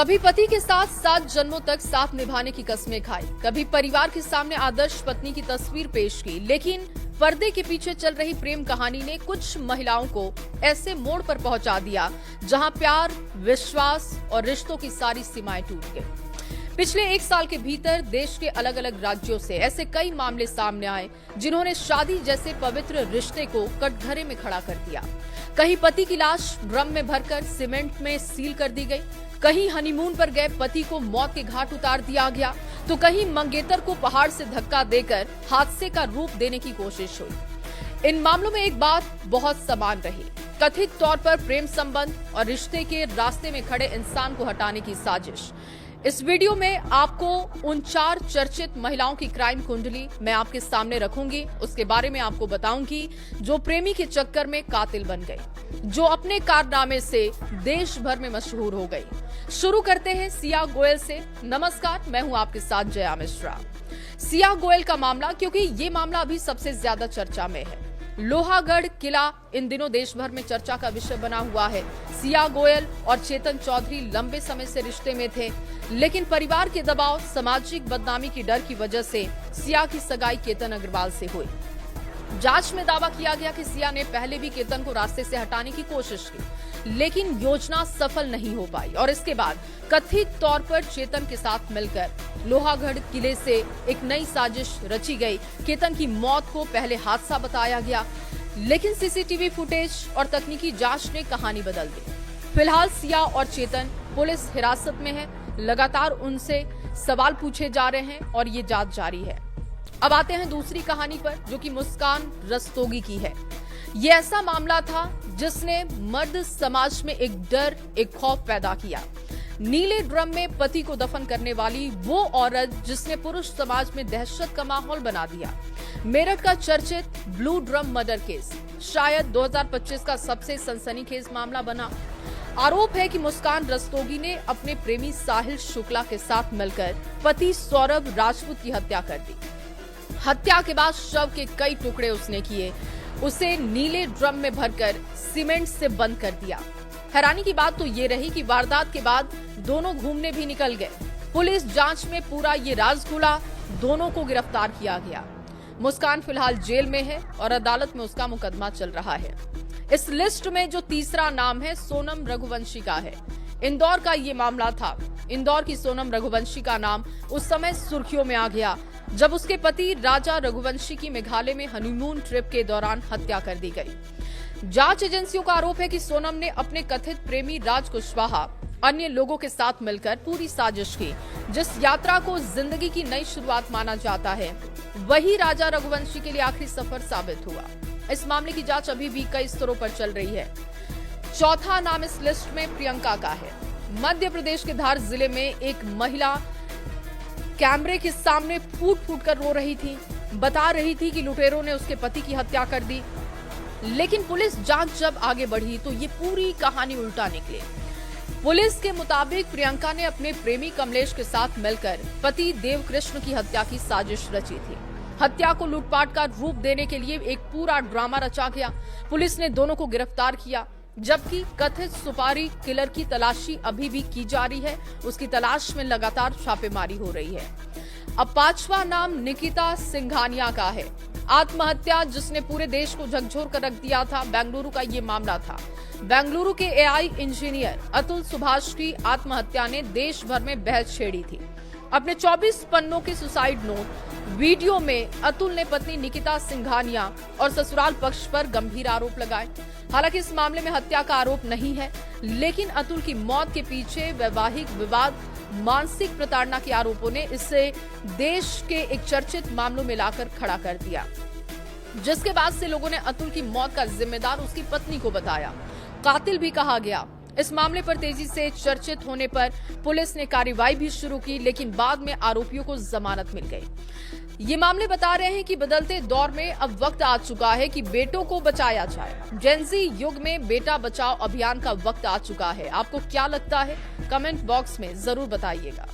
कभी पति के साथ 7 जन्मों तक साथ निभाने की कस्में खाई, कभी परिवार के सामने आदर्श पत्नी की तस्वीर पेश की, लेकिन पर्दे के पीछे चल रही प्रेम कहानी ने कुछ महिलाओं को ऐसे मोड़ पर पहुंचा दिया जहां प्यार, विश्वास और रिश्तों की सारी सीमाएं टूट गई। पिछले 1 साल के भीतर देश के अलग अलग राज्यों से ऐसे कई मामले सामने आए जिन्होंने शादी जैसे पवित्र रिश्ते को कटघरे में खड़ा कर दिया। कहीं पति की लाश ड्रम में भरकर सीमेंट में सील कर दी गई, कहीं हनीमून पर गए पति को मौत के घाट उतार दिया गया, तो कहीं मंगेतर को पहाड़ से धक्का देकर हादसे का रूप देने की कोशिश हुई। इन मामलों में एक बात बहुत समान रही, कथित तौर पर प्रेम संबंध और रिश्ते के रास्ते में खड़े इंसान को हटाने की साजिश। इस वीडियो में आपको उन 4 चर्चित महिलाओं की क्राइम कुंडली मैं आपके सामने रखूंगी। उसके बारे में आपको बताऊंगी जो प्रेमी के चक्कर में कातिल बन गई, जो अपने कारनामे से देश भर में मशहूर हो गई। शुरू करते हैं सिया गोयल से। नमस्कार, मैं हूं आपके साथ जया मिश्रा। सिया गोयल का मामला, क्योंकि ये मामला अभी सबसे ज्यादा चर्चा में है। लोहागढ़ किला इन दिनों देश भर में चर्चा का विषय बना हुआ है। सिया गोयल और चेतन चौधरी लंबे समय से रिश्ते में थे, लेकिन परिवार के दबाव, सामाजिक बदनामी की डर की वजह से सिया की सगाई केतन अग्रवाल से हुई। जांच में दावा किया गया कि सिया ने पहले भी केतन को रास्ते से हटाने की कोशिश की, लेकिन योजना सफल नहीं हो पाई और इसके बाद कथित तौर पर चेतन के साथ मिलकर लोहागढ़ किले से एक नई साजिश रची गई। केतन की मौत को पहले हादसा बताया गया, लेकिन सीसीटीवी फुटेज और तकनीकी जांच ने कहानी बदल दी। फिलहाल सिया और चेतन पुलिस हिरासत में है, लगातार उनसे सवाल पूछे जा रहे हैं और ये जांच जारी है। अब आते हैं दूसरी कहानी पर, जो कि मुस्कान रस्तोगी की है। ये ऐसा मामला था जिसने मर्द समाज में एक डर, एक खौफ पैदा किया। नीले ड्रम में पति को दफन करने वाली वो औरत जिसने पुरुष समाज में दहशत का माहौल बना दिया। मेरठ का चर्चित ब्लू ड्रम मर्डर केस शायद 2025 का सबसे सनसनीखेज मामला बना। आरोप है कि मुस्कान रस्तोगी ने अपने प्रेमी साहिल शुक्ला के साथ मिलकर पति सौरभ राजपूत की हत्या कर दी। हत्या के बाद शव के कई टुकड़े उसने किए, उसे नीले ड्रम में भरकर सीमेंट से बंद कर दिया। हैरानी की बात तो ये रही कि वारदात के बाद दोनों घूमने भी निकल गए। पुलिस जांच में पूरा ये राज खुला, दोनों को गिरफ्तार किया गया। मुस्कान फिलहाल जेल में है और अदालत में उसका मुकदमा चल रहा है। इस लिस्ट में जो तीसरा नाम है सोनम रघुवंशी का है। इंदौर का ये मामला था। इंदौर की सोनम रघुवंशी का नाम उस समय सुर्खियों में आ गया जब उसके पति राजा रघुवंशी की मेघालय में हनीमून ट्रिप के दौरान हत्या कर दी गई। जांच एजेंसियों का आरोप है कि सोनम ने अपने कथित प्रेमी राज कुशवाहा अन्य लोगों के साथ मिलकर पूरी साजिश की। जिस यात्रा को जिंदगी की नई शुरुआत माना जाता है, वही राजा रघुवंशी के लिए आखिरी सफर साबित हुआ। इस मामले की जांच अभी भी कई स्तरों पर चल रही है। चौथा नाम इस लिस्ट में प्रियंका का है। मध्य प्रदेश के धार जिले में एक महिला कैमरे के सामने फूट फूट कर रो रही थी, बता रही थी कि लुटेरों ने उसके पति की हत्या कर दी। लेकिन पुलिस जांच जब आगे बढ़ी तो ये पूरी कहानी उल्टा निकली। पुलिस के मुताबिक प्रियंका ने अपने प्रेमी कमलेश के साथ मिलकर पति देवकृष्ण की हत्या की साजिश रची थी। हत्या को लूटपाट का रूप देने के लिए एक पूरा ड्रामा रचा गया। पुलिस ने दोनों को गिरफ्तार किया, जबकि कथित सुपारी किलर की तलाशी अभी भी की जा रही है। उसकी तलाश में लगातार छापेमारी हो रही है। अब 5वां नाम निकिता सिंघानिया का है। आत्महत्या जिसने पूरे देश को झकझोर कर रख दिया था, बेंगलुरु का ये मामला था। बेंगलुरु के एआई इंजीनियर अतुल सुभाष की आत्महत्या ने देश भर में बहस छेड़ी थी। अपने 24 पन्नों के सुसाइड नोट वीडियो में अतुल ने पत्नी निकिता सिंघानिया और ससुराल पक्ष पर गंभीर आरोप लगाए। हालांकि इस मामले में हत्या का आरोप नहीं है, लेकिन अतुल की मौत के पीछे वैवाहिक विवाद, मानसिक प्रताड़ना के आरोपों ने इसे देश के एक चर्चित मामलों में लाकर खड़ा कर दिया, जिसके बाद से लोगों ने अतुल की मौत का जिम्मेदार उसकी पत्नी को बताया। कातिल भी कहा गया। इस मामले पर तेजी से चर्चित होने पर पुलिस ने कार्रवाई भी शुरू की, लेकिन बाद में आरोपियों को जमानत मिल गई। ये मामले बता रहे हैं कि बदलते दौर में अब वक्त आ चुका है कि बेटों को बचाया जाए। जेनजी युग में बेटा बचाओ अभियान का वक्त आ चुका है। आपको क्या लगता है? कमेंट बॉक्स में जरूर बताइएगा।